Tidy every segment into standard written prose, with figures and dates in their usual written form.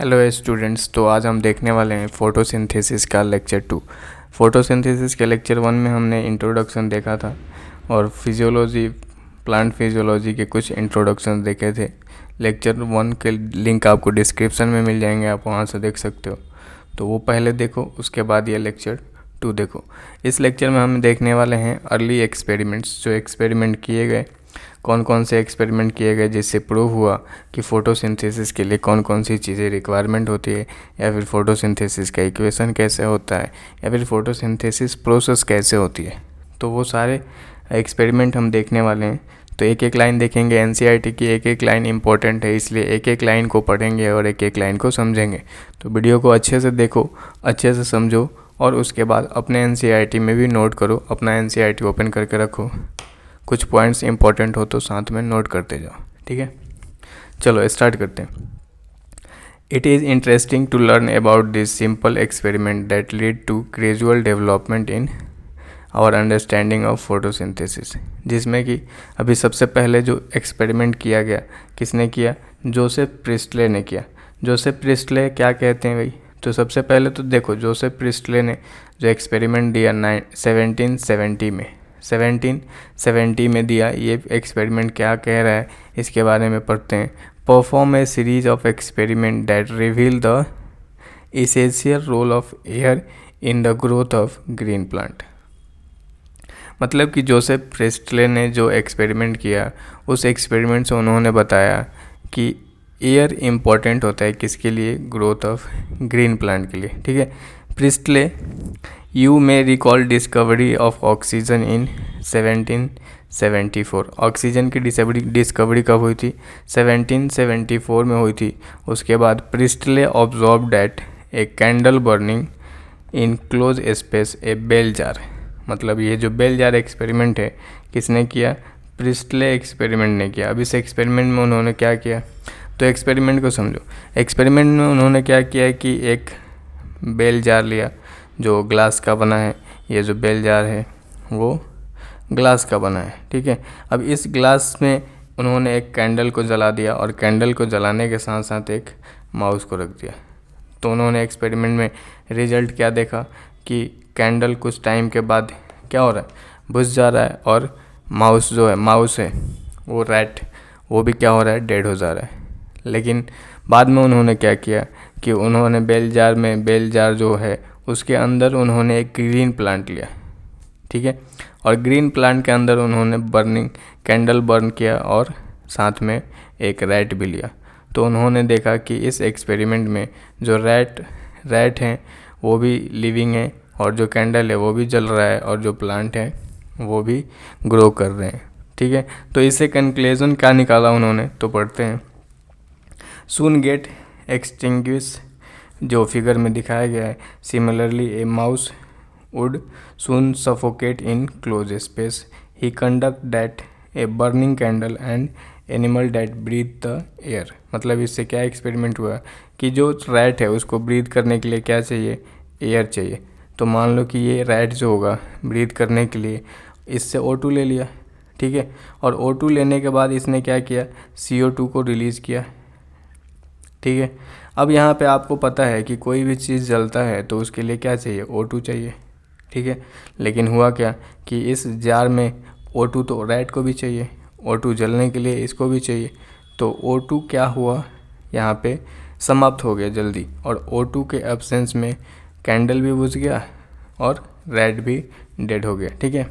Hello students, तो आज हम देखने वाले हैं फोटोसिंथेसिस का लेक्चर 2। फोटोसिंथेसिस के लेक्चर 1 में हमने इंट्रोडक्शन देखा था और फिजियोलॉजी, प्लांट फिजियोलॉजी के कुछ इंट्रोडक्शन देखे थे। लेक्चर 1 के लिंक आपको डिस्क्रिप्शन में मिल जाएंगे, आप वहां से देख सकते हो। तो वो पहले देखो, उसके बाद ये लेक्चर 2 देखो। इस लेक्चर में हम देखने वाले हैं अर्ली एक्सपेरिमेंट्स, जो एक्सपेरिमेंट किए गए, कौन कौन से एक्सपेरिमेंट किए गए जिससे प्रूव हुआ कि फ़ोटोसिंथेसिस के लिए कौन कौन सी चीज़ें रिक्वायरमेंट होती है, या फिर फ़ोटोसिंथेसिस का इक्वेशन कैसे होता है, या फिर फ़ोटोसिंथेसिस प्रोसेस कैसे होती है। तो वो सारे एक्सपेरिमेंट हम देखने वाले हैं। तो एक एक लाइन देखेंगे। एनसीईआरटी की एक एक लाइन इंपॉर्टेंट है, इसलिए एक एक लाइन को पढ़ेंगे और एक एक लाइन को समझेंगे। तो वीडियो को अच्छे से देखो, अच्छे से समझो और उसके बाद अपने एनसीईआरटी में भी नोट करो। अपना एनसीईआरटी ओपन करके रखो, कुछ पॉइंट्स इंपॉर्टेंट हो तो साथ में नोट करते जाओ, ठीक है। चलो स्टार्ट करते हैं। It is interesting to learn about this simple experiment that lead to gradual development in our understanding of photosynthesis. जिसमें कि अभी सबसे पहले जो एक्सपेरिमेंट किया गया, किसने किया? जोसेफ प्रिस्टले ने किया। जोसेफ प्रिस्टले क्या कहते हैं भाई? तो सबसे पहले तो देखो, जोसेफ प्रिस्टले ने जो एक्सपेरिमेंट दिया 1770 में दिया। ये एक्सपेरिमेंट क्या कह रहा है इसके बारे में पढ़ते हैं। Perform a series of experiment that reveal the essential role of air in the growth of green plant. मतलब कि जोसेफ प्रिस्टले ने जो एक्सपेरिमेंट किया, उस एक्सपेरिमेंट से उन्होंने बताया कि एयर इम्पॉर्टेंट होता है किसके लिए? ग्रोथ ऑफ ग्रीन प्लांट के लिए, ठीक है। Priestley, you may recall discovery of oxygen in 1774। Oxygen की डिस्कवरी कब हुई थी? 1774 में हुई थी। उसके बाद Priestley observe that a candle burning in close space a bell jar. मतलब ये जो बेल जार एक्सपेरिमेंट है, किसने किया? प्रिस्टले एक्सपेरिमेंट ने किया। अब इस एक्सपेरिमेंट में उन्होंने क्या किया? तो एक्सपेरिमेंट को समझो। एक्सपेरिमेंट में उन्होंने क्या किया कि एक बेल जार लिया जो ग्लास का बना है। ये जो बेल जार है वो ग्लास का बना है, ठीक है। अब इस ग्लास में उन्होंने एक कैंडल को जला दिया और कैंडल को जलाने के साथ साथ एक माउस को रख दिया। तो उन्होंने एक्सपेरिमेंट में रिजल्ट क्या देखा कि कैंडल कुछ टाइम के बाद क्या हो रहा है? बुझ जा रहा है, और माउस जो है, माउस है वो रैट, वो भी क्या हो रहा है? डेड हो जा रहा है। लेकिन बाद में उन्होंने क्या किया कि उन्होंने बेल जार जो है उसके अंदर उन्होंने एक ग्रीन प्लांट लिया, ठीक है। और ग्रीन प्लांट के अंदर उन्होंने कैंडल बर्न किया और साथ में एक रैट भी लिया। तो उन्होंने देखा कि इस एक्सपेरिमेंट में जो रैट हैं वो भी लिविंग है, और जो कैंडल है वो भी जल रहा है, और जो प्लांट है वो भी ग्रो कर रहे हैं, ठीक है। तो इससे कंक्लूजन क्या निकाला उन्होंने? तो पढ़ते हैं। सून गेट एक्सटिंग्विश, जो फिगर में दिखाया गया है। Similarly a mouse would soon suffocate in close space. He conduct that a burning candle and animal that breathe the air. मतलब इससे क्या एक्सपेरिमेंट हुआ कि जो रैट है उसको ब्रीथ करने के लिए क्या चाहिए? एयर चाहिए। तो मान लो कि ये रैट जो होगा ब्रीथ करने के लिए इससे O2 ले लिया, ठीक है। और O2 लेने के बाद इसने क्या किया? CO2 को रिलीज़ किया, ठीक है। अब यहाँ पे आपको पता है कि कोई भी चीज़ जलता है तो उसके लिए क्या चाहिए? O2 चाहिए, ठीक है। लेकिन हुआ क्या कि इस जार में O2 तो रैट को भी चाहिए, O2 जलने के लिए इसको भी चाहिए। तो O2 क्या हुआ? यहाँ पे समाप्त हो गया जल्दी, और O2 के एब्सेंस में कैंडल भी बुझ गया और रैट भी डेड हो गया, ठीक है।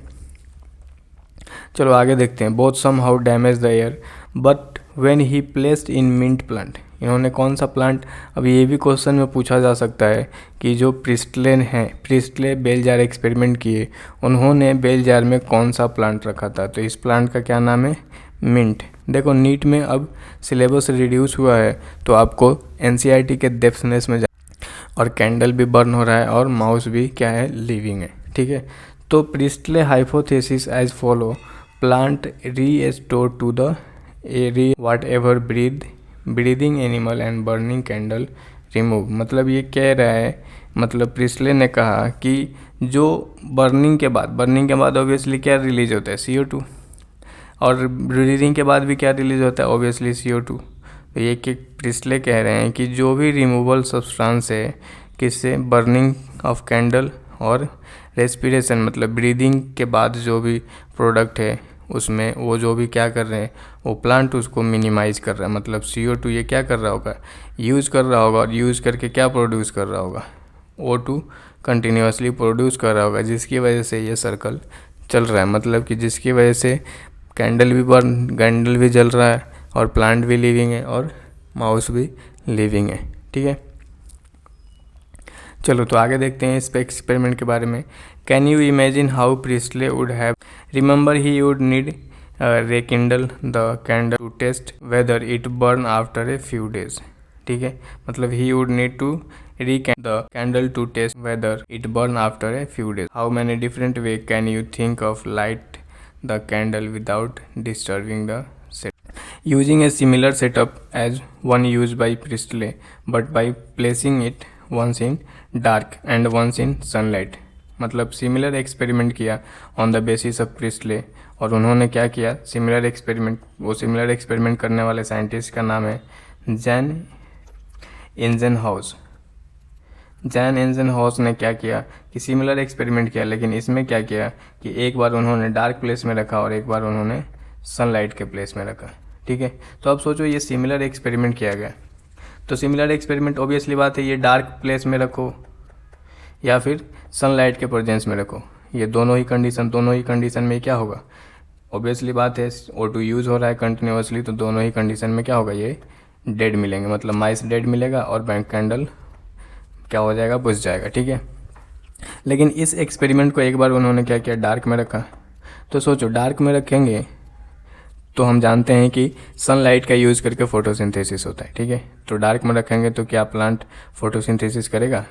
चलो आगे देखते हैं। Both some how damage the air but when he placed in mint plant. इन्होंने कौन सा प्लांट? अब ये भी क्वेश्चन में पूछा जा सकता है कि जो प्रिस्टले बेल जार एक्सपेरिमेंट किए, उन्होंने बेल जार में कौन सा प्लांट रखा था? तो इस प्लांट का क्या नाम है? मिंट। देखो नीट में अब सिलेबस रिड्यूस हुआ है, तो आपको एनसीईआरटी के डेप्थनेस में और कैंडल भी बर्न हो रहा है और माउस भी क्या है? लिविंग है, ठीक है। तो Priestley hypothesis as follow. Plant restore to the air whatever breathing animal and burning candle remove. मतलब ये कह रहा है, मतलब प्रिस्टले ने कहा कि जो बर्निंग के बाद ऑब्वियसली क्या रिलीज होता है? CO2। और ब्रीदिंग के बाद भी क्या रिलीज होता है? Obviously CO2। तो ये कि प्रिस्टले कह रहे हैं कि जो भी रिमूवल सब्सटेंस है किससे, बर्निंग ऑफ कैंडल और रेस्पिरेशन मतलब ब्रीदिंग के बाद जो भी प्रोडक्ट है उसमें वो जो भी क्या कर रहे हैं, वो प्लांट उसको मिनिमाइज कर रहा है। मतलब CO2 ये क्या कर रहा होगा, यूज़ कर रहा होगा, और यूज़ करके क्या प्रोड्यूस कर रहा होगा, O2 कंटिन्यूसली प्रोड्यूस कर रहा होगा, जिसकी वजह से ये सर्कल चल रहा है। मतलब कि जिसकी वजह से कैंडल भी जल रहा है और प्लांट भी लिविंग है और माउस भी लिविंग है। ठीक है, चलो तो आगे देखते हैं इस पे एक्सपेरिमेंट के बारे में। Can you imagine how Priestley would have remember he would need rekindle the candle to test whether it burn after a few days. ठीक है, मतलब he would need to rekindle the candle to test whether it burn after a few days. How many different way can you think of light the candle without disturbing the set using a similar setup as one used by Priestley but by placing it once in dark and once in sunlight। मतलब similar experiment किया on the basis of Presley. और उन्होंने क्या किया, similar experiment, वो similar experiment करने वाले scientist का नाम है जैन इंजेनहाउस। जैन इंजेनहाउस ने क्या किया कि सिमिलर एक्सपेरिमेंट किया, लेकिन इसमें क्या किया कि एक बार उन्होंने डार्क प्लेस में रखा और एक बार उन्होंने सनलाइट के प्लेस में रखा। ठीक है, तो अब सोचो ये सिमिलर एक्सपेरिमेंट किया गया, तो सिमिलर एक्सपेरिमेंट ऑब्वियसली बात है ये डार्क प्लेस में रखो या फिर सनलाइट के प्रेजेंस में रखो, ये दोनों ही कंडीशन में क्या होगा, ऑब्वियसली बात है O2 यूज़ हो रहा है कंटिन्यूसली, तो दोनों ही कंडीशन में क्या होगा, ये डेड मिलेंगे। मतलब माइस डेड मिलेगा और बैंक कैंडल क्या हो जाएगा, बुझ जाएगा। ठीक है, लेकिन इस एक्सपेरिमेंट को एक बार उन्होंने क्या किया, डार्क में रखा। तो सोचो डार्क में रखेंगे तो हम जानते हैं कि सनलाइट का यूज़ करके फोटोसिंथेसिस होता है। ठीक है, तो डार्क में रखेंगे तो क्या प्लांट फोटोसिंथेसिस करेगा,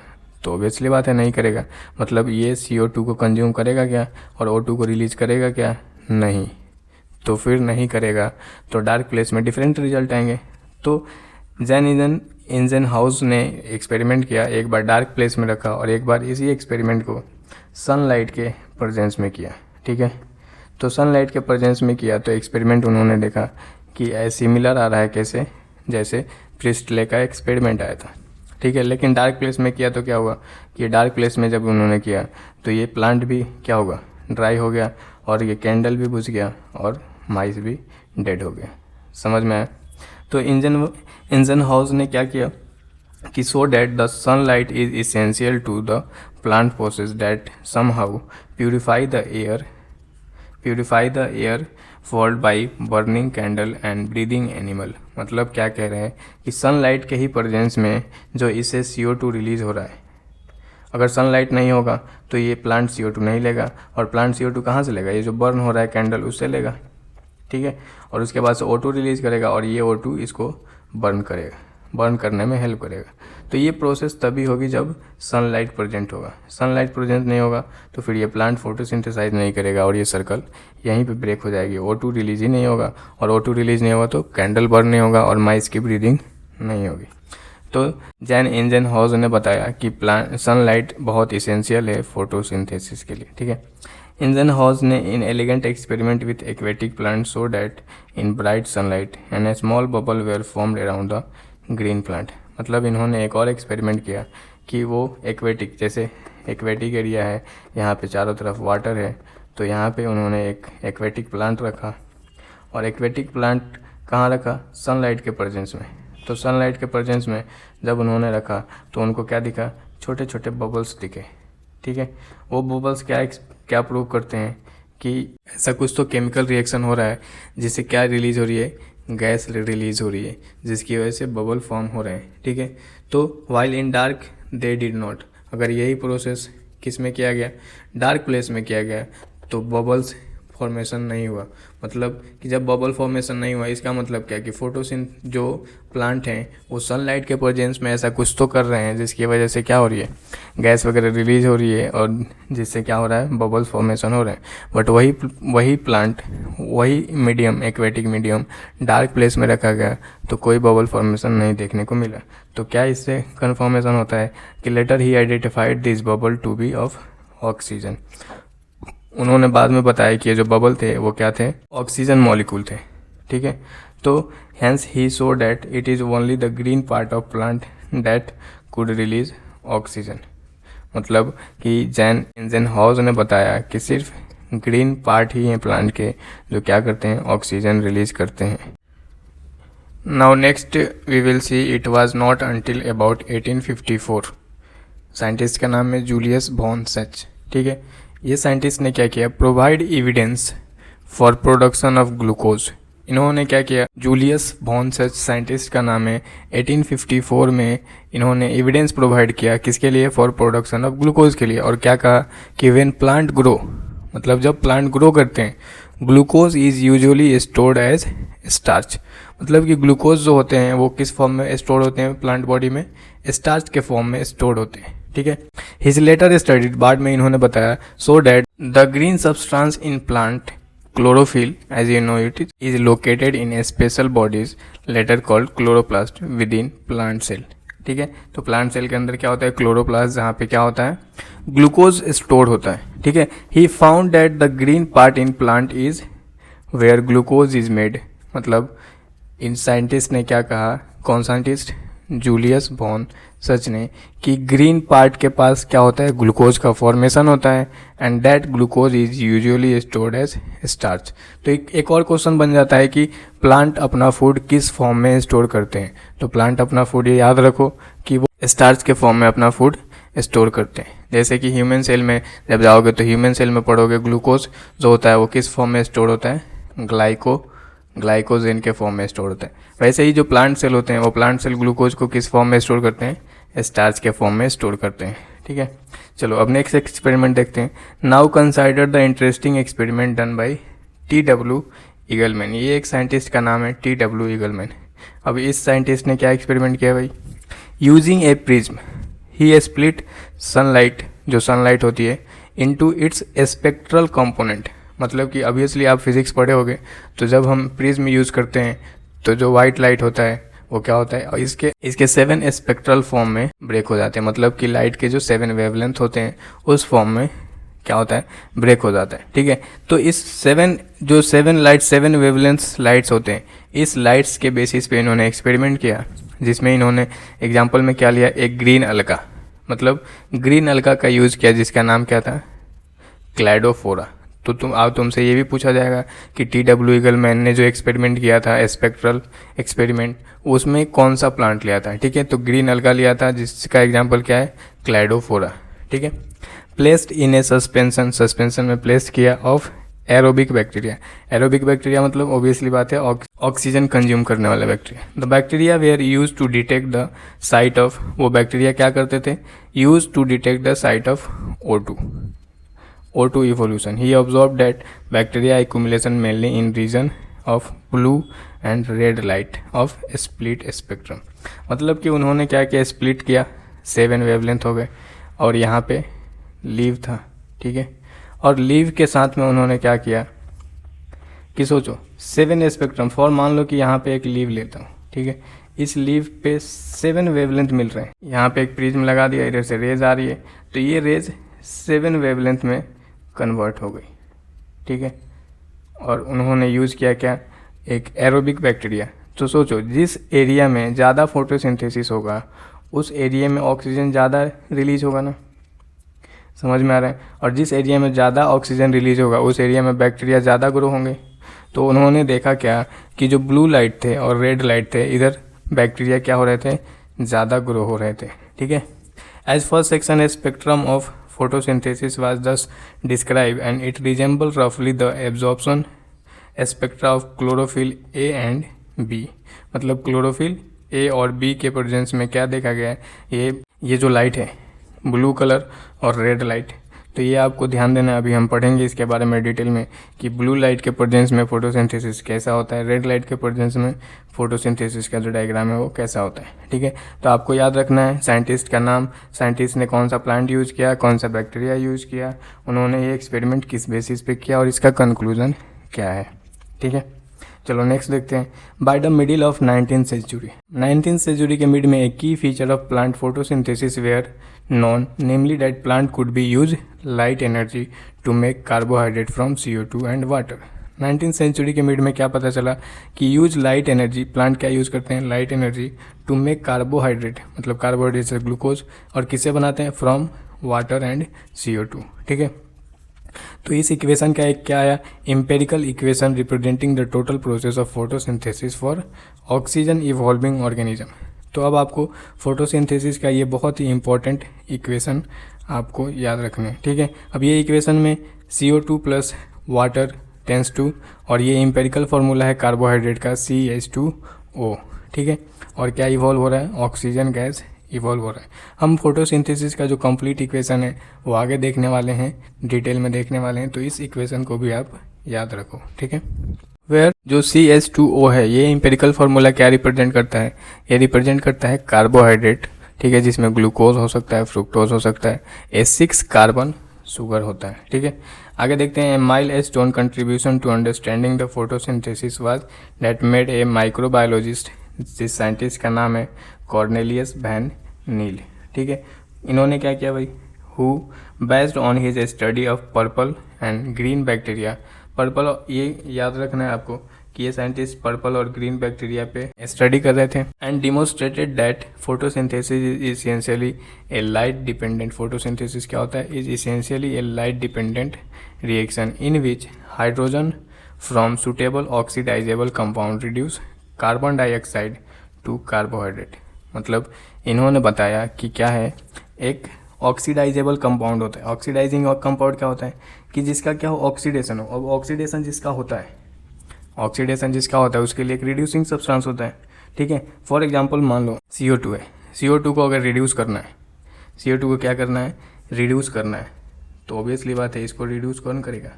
तो ऑब्वियसली बात है नहीं करेगा। मतलब ये CO2 को कंज्यूम करेगा क्या और O2 को रिलीज करेगा क्या, नहीं, तो फिर नहीं करेगा, तो डार्क प्लेस में डिफरेंट रिजल्ट आएंगे। तो जैन इंजेनहाउस ने एक्सपेरिमेंट किया, एक बार डार्क प्लेस में रखा और एक बार इसी एक्सपेरिमेंट को सनलाइट के प्रेजेंस में किया। ठीक है, तो सनलाइट के प्रेजेंस में किया तो एक्सपेरिमेंट उन्होंने देखा कि सिमिलर आ रहा है, कैसे, जैसे प्रिस्टले का एक्सपेरिमेंट आया था। ठीक है, लेकिन डार्क प्लेस में किया तो क्या हुआ कि डार्क प्लेस में जब उन्होंने किया तो ये प्लांट भी क्या होगा, ड्राई हो गया और ये कैंडल भी बुझ गया और माइस भी डेड हो गया। समझ में आया? तो इंजेनहाउस ने क्या किया कि so that the sunlight is essential to the plant process that somehow purify the air fouled by burning candle and breathing animal. मतलब क्या कह रहे हैं कि सनलाइट के ही प्रेजेंस में जो इससे CO2 रिलीज़ हो रहा है, अगर सनलाइट नहीं होगा तो ये प्लांट CO2 नहीं लेगा, और प्लांट CO2 कहाँ से लेगा, ये जो बर्न हो रहा है कैंडल उससे लेगा। ठीक है, और उसके बाद से O2 रिलीज़ करेगा और ये O2 इसको बर्न करने में हेल्प करेगा। तो ये प्रोसेस तभी होगी जब सनलाइट प्रेजेंट होगा। सनलाइट प्रेजेंट नहीं होगा तो फिर ये प्लांट फोटोसिंथेसाइज नहीं करेगा और ये सर्कल यहीं पे ब्रेक हो जाएगी। O2 रिलीज ही नहीं होगा, और O2 रिलीज नहीं होगा तो कैंडल बर्न नहीं होगा और माइस की ब्रीदिंग नहीं होगी। तो जैन इंजेनहाउस ने बताया कि सनलाइट बहुत इसेंशियल है फोटोसिंथेसिस के लिए। ठीक है, इंजेनहाउस ने in elegant experiment with aquatic plant so that in bright sunlight and a small bubble were formed around the green plant. मतलब इन्होंने एक और एक्सपेरिमेंट किया कि वो एक्वेटिक, जैसे एक्वेटिक एरिया है, यहाँ पे चारों तरफ वाटर है, तो यहाँ पे उन्होंने एक एक्वेटिक प्लांट रखा, और एक्वेटिक प्लांट कहाँ रखा, सनलाइट के प्रेजेंस में। तो सनलाइट के प्रेजेंस में जब उन्होंने रखा तो उनको क्या दिखा, छोटे छोटे बबल्स दिखे। ठीक है, वो बबल्स क्या प्रूव करते हैं कि ऐसा कुछ तो केमिकल रिएक्शन हो रहा है जिससे क्या रिलीज हो रही है, गैस रिलीज हो रही है, जिसकी वजह से बबल फॉर्म हो रहे हैं। ठीक है, तो while in dark they did not. अगर यही प्रोसेस किस में किया गया, डार्क प्लेस में किया गया, तो बबल्स फॉर्मेशन नहीं हुआ। मतलब कि जब बबल फॉर्मेशन नहीं हुआ इसका मतलब क्या कि जो प्लांट हैं वो सनलाइट के प्रेजेंस में ऐसा कुछ तो कर रहे हैं जिसकी वजह से क्या हो रही है, गैस वगैरह रिलीज हो रही है, और जिससे क्या हो रहा है, बबल्स फॉर्मेशन हो रहे हैं। बट वही प्लांट, वही medium, aquatic medium dark place में रखा गया तो कोई बबल फॉर्मेशन नहीं देखने को मिला। तो क्या इससे कन्फर्मेशन होता है कि later he identified this bubble to be of oxygen. उन्होंने बाद में बताया कि ये जो बबल थे वो क्या थे, ऑक्सीजन मॉलिक्यूल थे। ठीक है, तो hence he saw that it is only the green part of plant that could release oxygen. मतलब कि जैन इंजनहाउस ने बताया कि सिर्फ ग्रीन पार्ट ही हैं प्लांट के जो क्या करते हैं, ऑक्सीजन रिलीज करते हैं. Now next we will see it was not until about 1854. Scientist का नाम है जूलियस वॉन सच. ठीक है, ये साइंटिस्ट ने क्या किया, provide evidence for production of glucose. इन्होंने क्या किया, जूलियस वॉन सच साइंटिस्ट का नाम है, 1854 में इन्होंने एविडेंस प्रोवाइड किया किसके लिए, फॉर प्रोडक्शन ऑफ ग्लूकोज के लिए. और क्या कहा कि व्हेन प्लांट ग्रो, मतलब जब प्लांट ग्रो करते हैं, glucose is usually stored as starch. मतलब कि ग्लूकोज जो होते हैं वो किस फॉर्म में स्टोर होते हैं प्लांट बॉडी में, स्टार्च के फॉर्म में स्टोर होते हैं. ठीक है, हिज लेटर स्टडीड, बाद में इन्होंने बताया, सो that the green substance in plant chlorophyll, as you know it is located in a special bodies later called chloroplast within plant cell. ठीक है, तो प्लांट सेल के अंदर क्या होता है, क्लोरोप्लास्ट, जहाँ पे क्या होता है, ग्लूकोज स्टोर होता है. ठीक है, he found that the green part in plant is where glucose is made. मतलब इन साइंटिस्ट ने क्या कहा, कौन साइंटिस्ट, जूलियस वॉन सच ने, कि ग्रीन पार्ट के पास क्या होता है, ग्लूकोज का फॉर्मेशन होता है, and that glucose is usually stored as starch. तो एक और क्वेश्चन बन जाता है कि प्लांट अपना फूड किस फॉर्म में स्टोर करते हैं. तो प्लांट अपना फूड, ये याद रखो कि वो स्टार्च के फॉर्म में अपना फूड स्टोर करते हैं. जैसे कि ह्यूमन सेल में जब जाओगे तो ह्यूमन सेल में पढ़ोगे ग्लूकोज जो होता है वो किस फॉर्म में स्टोर होता है, ग्लाइकोजेन के फॉर्म में स्टोर होता है. वैसे ही जो प्लांट सेल होते हैं वो प्लांट सेल ग्लूकोज को किस फॉर्म में स्टोर करते हैं, स्टार्च के फॉर्म में स्टोर करते हैं. ठीक है, चलो अब नेक्स्ट एक्सपेरिमेंट देखते हैं. Now consider the interesting experiment done by TW Eagleman. ये एक साइंटिस्ट का नाम है TW ईगलमैन. अब इस साइंटिस्ट ने क्या एक्सपेरिमेंट किया भाई, यूजिंग ए प्रिज्म ही स्प्लिट सनलाइट, जो सनलाइट होती है, इनटू इट्स स्पेक्ट्रल कंपोनेंट. मतलब कि ऑब्वियसली आप फिजिक्स पढ़े होगे, तो जब हम प्रिज्म यूज़ करते हैं तो जो वाइट लाइट होता है वो क्या होता है, और इसके 7 स्पेक्ट्रल फॉर्म में ब्रेक हो जाते हैं. मतलब कि लाइट के जो 7 वेवलेंथ होते हैं उस फॉर्म में क्या होता है, ब्रेक हो जाता है. ठीक है, तो इस 7 वेवलेंथ लाइट्स होते हैं, इस लाइट्स के बेसिस पे इन्होंने एक्सपेरिमेंट किया, जिसमें इन्होंने एग्जाम्पल में क्या लिया, एक ग्रीन अलका. मतलब ग्रीन अलका का यूज़ किया जिसका नाम क्या था, क्लैडोफोरा. तो तुमसे ये भी पूछा जाएगा कि TW ईगलमैन ने जो एक्सपेरिमेंट किया था, स्पेक्ट्रल एक्सपेरिमेंट, उसमें कौन सा प्लांट लिया था. ठीक है, तो ग्रीन अलका लिया था जिसका एग्जांपल क्या है, क्लैडोफोरा. ठीक है, प्लेस्ड इन ए सस्पेंशन में प्लेस्ड किया of aerobic bacteria. Aerobic bacteria मतलब ऑब्वियसली बात है ऑक्सीजन कंज्यूम करने वाला bacteria. The bacteria were used to detect the site of, वो बैक्टीरिया क्या करते थे, used to detect the site of O2 evolution. He observed that bacteria accumulation mainly in region of blue and red light of split spectrum. मतलब कि उन्होंने क्या किया, split किया, 7 वेवलेंथ हो गए, और यहाँ पे लीव था. ठीक है, और लीव के साथ में उन्होंने क्या किया कि सोचो 7 स्पेक्ट्रम फॉर, मान लो कि यहाँ पे एक लीव लेता हूँ. ठीक है, इस लीव पे 7 वेवलेंथ मिल रहे हैं. यहाँ पे एक प्रिज्म लगा दिया, इधर से रेज आ रही है, तो ये रेज 7 वेवलेंथ में कन्वर्ट हो गई. ठीक है, और उन्होंने यूज़ किया क्या, एक एरोबिक बैक्टीरिया. तो सोचो जिस एरिया में ज़्यादा फोटोसिंथेसिस होगा उस एरिया में ऑक्सीजन ज़्यादा रिलीज होगा ना, समझ में आ रहा है, और जिस एरिया में ज़्यादा ऑक्सीजन रिलीज होगा उस एरिया में बैक्टीरिया ज़्यादा ग्रो होंगे. तो उन्होंने देखा क्या कि जो ब्लू लाइट थे और रेड लाइट थे, इधर बैक्टीरिया क्या हो रहे थे, ज़्यादा ग्रो हो रहे थे. ठीक है, as first section spectrum of photosynthesis was thus described, and it resembled roughly the absorption spectra of chlorophyll A and B. मतलब क्लोरोफिल A और B के प्रेजेंस में क्या देखा गया है, ये जो लाइट है, ब्लू कलर और रेड लाइट, तो ये आपको ध्यान देना है. अभी हम पढ़ेंगे इसके बारे में डिटेल में कि ब्लू लाइट के प्रेजेंस में फोटोसिंथेसिस कैसा होता है, रेड लाइट के प्रेजेंस में फोटोसिंथेसिस का जो डायग्राम है वो कैसा होता है. ठीक है, तो आपको याद रखना है साइंटिस्ट का नाम, साइंटिस्ट ने कौन सा प्लांट यूज़ किया, कौन सा बैक्टीरिया यूज़ किया, उन्होंने ये एक्सपेरिमेंट किस बेसिस पे किया और इसका कंक्लूजन क्या है. ठीक है, चलो नेक्स्ट देखते हैं. By the middle of 19th century के मिड में एक key feature of plant photosynthesis were known, namely that plant could be use light energy to make carbohydrate from CO2 and water. 19th century के mid में क्या पता चला कि use light energy, plant क्या यूज़ करते हैं, light energy to make carbohydrate, मतलब कार्बोहाइड्रेट से ग्लूकोज, और किससे बनाते हैं, फ्रॉम वाटर एंड CO2। ठीक है, तो इस इक्वेशन का एक क्या आया, empirical equation representing the total process of photosynthesis for oxygen evolving organism. तो अब आपको फोटोसिंथेसिस का ये बहुत ही इंपॉर्टेंट इक्वेशन आपको याद रखना है। ठीक है, अब ये इक्वेशन में CO2 plus water tense to, और ये एम्पेरिकल फार्मूला है कार्बोहाइड्रेट का CH2O। ठीक है, और क्या इवॉल्व हो रहा है, ऑक्सीजन गैस इवॉल्व हो रहा है। हम फोटोसिंथेसिस का जो कंप्लीट इक्वेशन है वो आगे देखने वाले हैं, डिटेल में देखने वाले हैं, तो इस इक्वेशन को भी आप याद रखो। ठीक है, वेयर जो CH2O है ये एम्पेरिकल फार्मूला क्या रिप्रेजेंट करता है, ये रिप्रेजेंट करता है कार्बोहाइड्रेट। ठीक है, जिसमें ग्लूकोज हो सकता है, फ्रुक्टोज हो सकता है, H6 कार्बन शुगर होता है। ठीक है, आगे देखते हैं। Milestone contribution to understanding the photosynthesis was that made a microbiologist, जिस साइंटिस्ट का नाम है कॉर्नेलियस वैन नील। ठीक है, इन्होंने क्या किया भाई, who based on his study of purple and green bacteria. Purple, ये याद रखना है आपको कि ये साइंटिस्ट पर्पल और ग्रीन बैक्टीरिया पे स्टडी कर रहे थे, and demonstrated that photosynthesis is essentially a light dependent. Photosynthesis क्या होता है, is essentially a light dependent reaction in which hydrogen from suitable oxidizable compound reduce carbon dioxide to carbohydrate. मतलब इन्होंने बताया कि क्या है, एक ऑक्सीडाइजेबल कंपाउंड होता है। ऑक्सीडाइजिंग कंपाउंड क्या होता है कि जिसका क्या हो, ऑक्सीडेशन हो। अब ऑक्सीडेशन जिसका होता है, ऑक्सीडेशन जिसका होता है उसके लिए एक रिड्यूसिंग सब्सटेंस होता है। ठीक है, फॉर एग्जांपल मान लो CO2 है, CO2 को अगर रिड्यूस करना है, CO2 को क्या करना है, रिड्यूस करना है, तो ऑब्वियसली बात है इसको रिड्यूस कौन करेगा,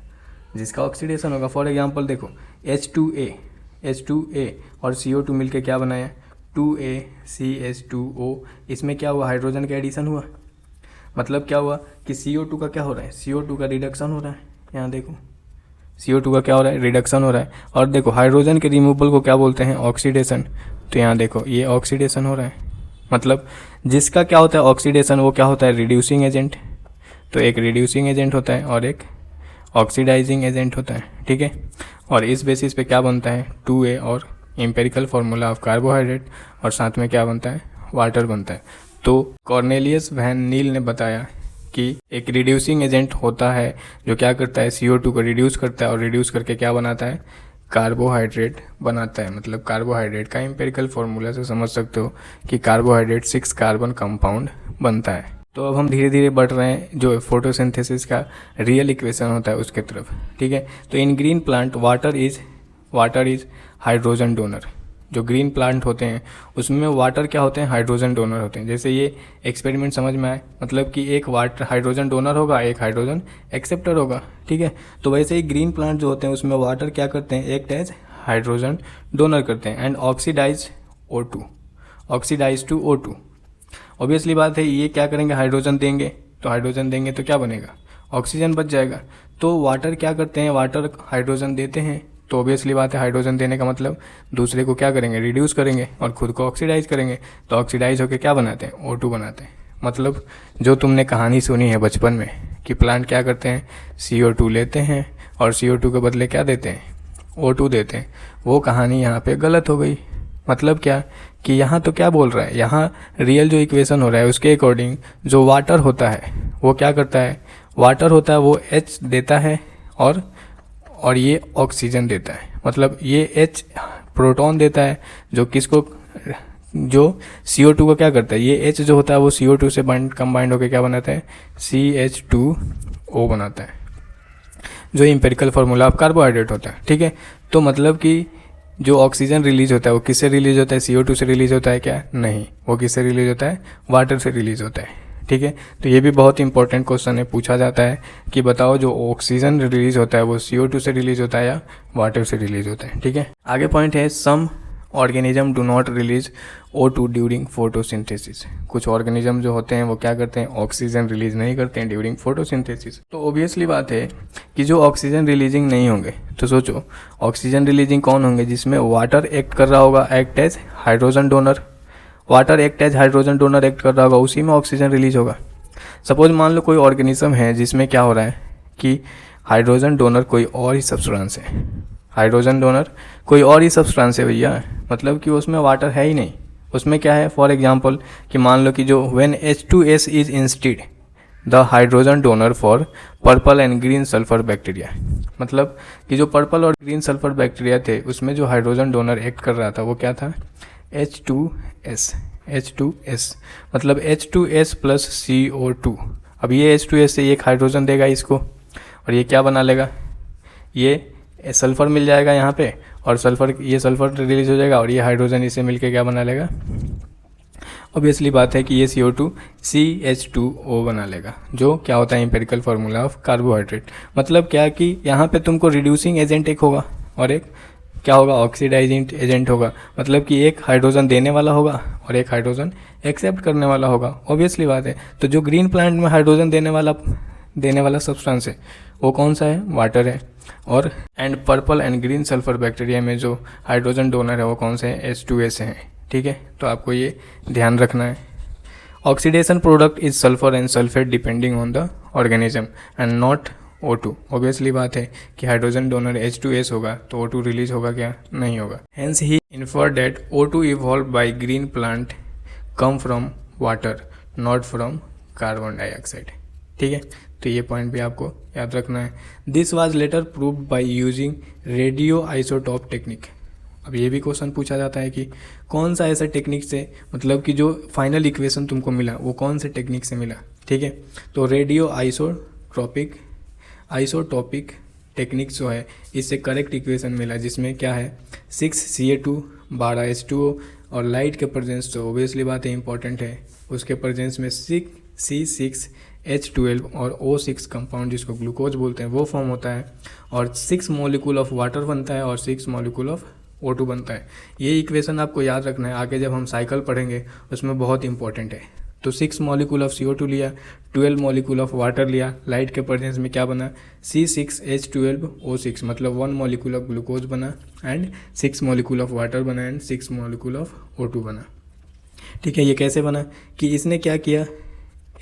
जिसका ऑक्सीडेशन होगा। फॉर एग्जांपल देखो H2A और CO2 मिलके क्या बनाया, 2ACH2O। इसमें क्या हुआ, हाइड्रोजन का एडिशन हुआ। मतलब क्या हुआ कि CO2 का क्या हो रहा है, CO2 का रिडक्शन हो रहा है। यहाँ देखो CO2 का क्या हो रहा है, रिडक्शन हो रहा है। और देखो हाइड्रोजन के रिमूवल को क्या बोलते हैं, ऑक्सीडेशन। तो यहाँ देखो ये ऑक्सीडेशन हो रहा है। मतलब जिसका क्या होता है ऑक्सीडेशन, वो क्या होता है, रिड्यूसिंग एजेंट। तो एक रिड्यूसिंग एजेंट होता है और एक ऑक्सीडाइजिंग एजेंट होता है। ठीक है, और इस बेसिस पे क्या बनता है, 2A और एम्पेरिकल फार्मूला ऑफ कार्बोहाइड्रेट, और साथ में क्या बनता है, वाटर बनता है। तो कॉर्नेलियस वैन नील ने बताया कि एक रिड्यूसिंग एजेंट होता है जो क्या करता है, CO2 को रिड्यूस करता है, और रिड्यूस करके क्या बनाता है, कार्बोहाइड्रेट बनाता है। मतलब कार्बोहाइड्रेट का एम्पेरिकल फार्मूला से समझ सकते हो कि कार्बोहाइड्रेट 6 कार्बन कंपाउंड बनता है। तो अब हम धीरे धीरे बढ़ रहे हैं जो फोटोसिंथेसिस का रियल इक्वेशन होता है उसके तरफ। ठीक है, तो इन green plant water is hydrogen donor. जो ग्रीन प्लांट होते हैं उसमें वाटर क्या होते हैं, हाइड्रोजन डोनर होते हैं। जैसे ये एक्सपेरिमेंट समझ में आए, मतलब कि एक वाटर हाइड्रोजन डोनर होगा, एक हाइड्रोजन एक्सेप्टर होगा। ठीक है, तो वैसे ही ग्रीन प्लांट जो होते हैं उसमें वाटर क्या करते हैं, एक्ट एज हाइड्रोजन डोनर करते हैं, and oxidise to O2। Obviously बात है, ये क्या करेंगे, हाइड्रोजन देंगे, तो हाइड्रोजन देंगे तो क्या बनेगा, ऑक्सीजन बच जाएगा। तो वाटर क्या करते हैं, वाटर हाइड्रोजन देते हैं, तो ऑब्वियसली बात है हाइड्रोजन देने का मतलब दूसरे को क्या करेंगे, रिड्यूस करेंगे और खुद को ऑक्सीडाइज करेंगे। तो ऑक्सीडाइज होकर क्या बनाते हैं, O2 बनाते हैं। मतलब जो तुमने कहानी सुनी है बचपन में कि प्लांट क्या करते हैं, CO2 लेते हैं और CO2 के बदले क्या देते हैं, O2 देते हैं, वो कहानी यहाँ पे गलत हो गई। मतलब क्या कि यहाँ तो क्या बोल रहा है, यहाँ रियल जो इक्वेशन हो रहा है उसके अकॉर्डिंग जो वाटर होता है वो क्या करता है, वाटर होता है वो H देता है और ये ऑक्सीजन देता है। मतलब ये H प्रोटॉन देता है जो किसको, जो CO2 को क्या करता है, ये H जो होता है वो CO2 से कंबाइंड होकर क्या बनाता है, CH2O बनाता है, जो एम्पिरिकल फार्मूला ऑफ कार्बोहाइड्रेट होता है। ठीक है, तो मतलब कि जो ऑक्सीजन रिलीज होता है वो किससे रिलीज होता है, CO2 से रिलीज होता है क्या, नहीं, वो किससे रिलीज होता है, वाटर से रिलीज होता है। ठीक है, तो ये भी बहुत इंपॉर्टेंट क्वेश्चन है, पूछा जाता है कि बताओ जो ऑक्सीजन रिलीज होता है वो CO2 से रिलीज होता है या वाटर से रिलीज होता है। ठीक है, आगे पॉइंट है, some organism do not release O2 during photosynthesis. कुछ ऑर्गेनिज्म जो होते हैं वो क्या करते हैं, ऑक्सीजन रिलीज नहीं करते हैं ड्यूरिंग फोटोसिंथेसिस। तो ऑब्वियसली बात है कि जो ऑक्सीजन रिलीजिंग नहीं होंगे, तो सोचो ऑक्सीजन रिलीजिंग कौन होंगे, जिसमें वाटर एक्ट कर रहा होगा, act as hydrogen donor, water act as hydrogen donor act कर रहा होगा, उसी में ऑक्सीजन रिलीज होगा। सपोज मान लो कोई ऑर्गेनिज्म है जिसमें क्या हो रहा है कि हाइड्रोजन डोनर कोई और ही सब्सटेंस है, हाइड्रोजन डोनर कोई और ही सब्सटेंस है भैया, मतलब कि उसमें वाटर है ही नहीं, उसमें क्या है, फॉर एग्जांपल कि मान लो कि जो when H2S is instead the hydrogen donor for purple and green sulphur bacteria, मतलब कि जो पर्पल और ग्रीन सल्फर बैक्टीरिया थे उसमें जो हाइड्रोजन डोनर एक्ट कर रहा था वो क्या था, H2S, मतलब H2S प्लस CO2। अब ये H2S से एक हाइड्रोजन देगा इसको, और ये क्या बना लेगा, ये सल्फ़र मिल जाएगा यहाँ पे, और सल्फ़र, ये सल्फ़र रिलीज हो जाएगा और ये हाइड्रोजन इसे मिलके क्या बना लेगा, ऑब्वियसली बात है कि ये CO2 CH2O बना लेगा, जो क्या होता है एम्पिरिकल फार्मूला ऑफ कार्बोहाइड्रेट। मतलब क्या कि यहाँ पे तुमको रिड्यूसिंग एजेंट एक होगा और एक क्या होगा, ऑक्सीडाइजिंग एजेंट होगा, मतलब कि एक हाइड्रोजन देने वाला होगा और एक हाइड्रोजन एक्सेप्ट करने वाला होगा, ऑब्वियसली बात है। तो जो ग्रीन प्लांट में हाइड्रोजन देने वाला सब्सटेंस है वो कौन सा है, वाटर है। और and purple and green sulphur bacteria में जो हाइड्रोजन डोनर है वो कौन से है, H2S है, ठीक है। तो आपको ये ध्यान रखना है। Oxidation product is sulphur and sulphate depending on the organism and not O2। Obviously बात है कि हाइड्रोजन डोनर H2S होगा तो O2 रिलीज होगा क्या, नहीं होगा। Hence he infer that O2 evolve by green plant come from water not from carbon dioxide, ठीक है। तो ये पॉइंट भी आपको याद रखना है। This was later proved by using radio isotope technique. अब ये भी क्वेश्चन पूछा जाता है कि कौन सा ऐसा टेक्निक से, मतलब कि जो फाइनल इक्वेशन तुमको मिला वो कौन से टेक्निक से मिला, ठीक है। तो रेडियो आइसोटॉपिक टेक्निक जो है इससे करेक्ट इक्वेशन मिला, जिसमें क्या है 6Ca2 12H2O और लाइट के प्रेजेंस, तो ओबियसली बात है इंपॉर्टेंट है, उसके प्रेजेंस में C6H12 और O6 कंपाउंड जिसको ग्लूकोज बोलते हैं वो फॉर्म होता है, और 6 मॉलिक्यूल ऑफ वाटर बनता है और 6 मॉलिक्यूल ऑफ O2 बनता है। ये इक्वेशन आपको याद रखना है, आगे जब हम साइकिल पढ़ेंगे उसमें बहुत इंपॉर्टेंट है। तो 6 मॉलिक्यूल ऑफ CO2 लिया, 12 मॉलिक्यूल ऑफ वाटर लिया, लाइट के प्रेजेंस में क्या बना, C6H12O6, मतलब 1 मॉलिक्यूल ऑफ ग्लूकोज बना एंड 6 मॉलिक्यूल ऑफ वाटर बना एंड 6 मॉलिक्यूल ऑफ O2 बना, ठीक है। ये कैसे बना कि इसने क्या किया,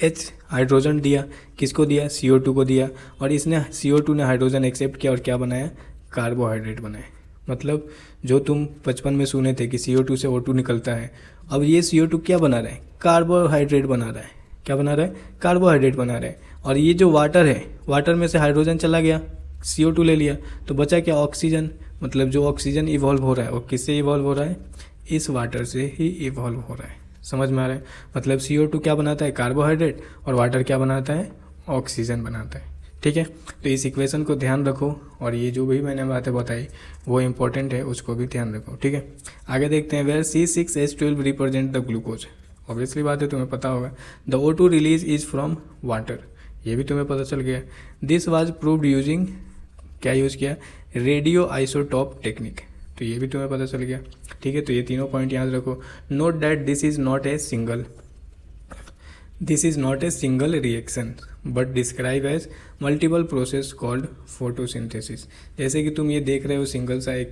H हाइड्रोजन दिया, किसको दिया, CO2 को दिया, और इसने CO2 ने हाइड्रोजन एक्सेप्ट किया और क्या बनाया, कार्बोहाइड्रेट बनाए। मतलब जो तुम बचपन में सुने थे कि CO2 से O2 निकलता है, अब ये CO2 क्या बना रहा है, कार्बोहाइड्रेट बना रहा है। क्या बना रहा है, कार्बोहाइड्रेट बना रहा है। और ये जो वाटर है, वाटर में से हाइड्रोजन चला गया, CO2 ले लिया, तो बचा क्या, ऑक्सीजन। मतलब जो ऑक्सीजन इवॉल्व हो रहा है वो किससे इवॉल्व हो रहा है, इस वाटर से ही इवॉल्व हो रहा है। समझ में आ रहा है, मतलब CO2 क्या बनाता है, कार्बोहाइड्रेट, और वाटर क्या बनाता है, ऑक्सीजन बनाता है, ठीक है। तो इस इक्वेशन को ध्यान रखो, और ये जो भी मैंने बातें बताई वो इंपॉर्टेंट है, उसको भी ध्यान रखो, ठीक है। आगे देखते हैं, where C6H12 represent the glucose. Obviously बात है, तुम्हें पता होगा। The O2 release is from water, ये भी तुम्हें पता चल गया। दिस वाज प्रूव्ड यूजिंग, क्या यूज़ किया, रेडियो आइसोटॉप टेक्निक, तो ये भी तुम्हें पता चल गया, ठीक है। तो ये तीनों पॉइंट याद रखो। Note that this is not a single reaction but describe as multiple process called photosynthesis. जैसे कि तुम ये देख रहे हो एक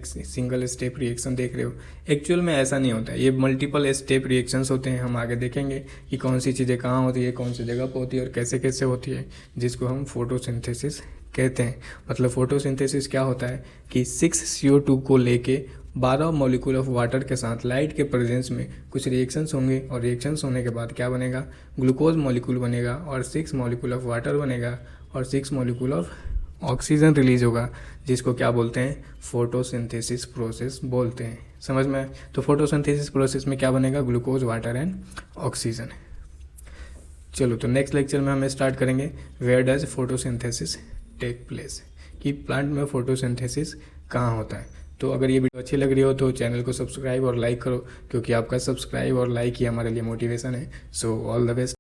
सिंगल स्टेप रिएक्शन देख रहे हो, एक्चुअल में ऐसा नहीं होता है, ये मल्टीपल स्टेप रिएक्शंस होते हैं। हम आगे देखेंगे कि कौन सी चीज़ें कहाँ होती है, कौन सी जगह पर होती है और कैसे कैसे होती है, जिसको हम फोटोसिंथेसिस कहते हैं। मतलब फोटोसिंथेसिस क्या होता है कि 6 CO2 को लेके 12 मॉलिक्यूल ऑफ वाटर के साथ लाइट के प्रेजेंस में कुछ रिएक्शंस होंगे, और रिएक्शंस होने के बाद क्या बनेगा, ग्लूकोज मॉलिक्यूल बनेगा, और 6 मॉलिक्यूल ऑफ वाटर बनेगा, और 6 मॉलिक्यूल ऑफ ऑक्सीजन रिलीज होगा, जिसको क्या बोलते हैं, फोटोसिंथेसिस प्रोसेस बोलते हैं। समझ में? तो फोटोसिंथेसिस प्रोसेस में क्या बनेगा, ग्लूकोज, वाटर एंड ऑक्सीजन। चलो, तो नेक्स्ट लेक्चर में हम स्टार्ट करेंगे where does photosynthesis take place, कि प्लांट में फोटोसिंथेसिस कहाँ होता है। तो अगर ये वीडियो अच्छी लग रही हो तो चैनल को सब्सक्राइब और लाइक करो, क्योंकि आपका सब्सक्राइब और लाइक ही हमारे लिए मोटिवेशन है। So all the best.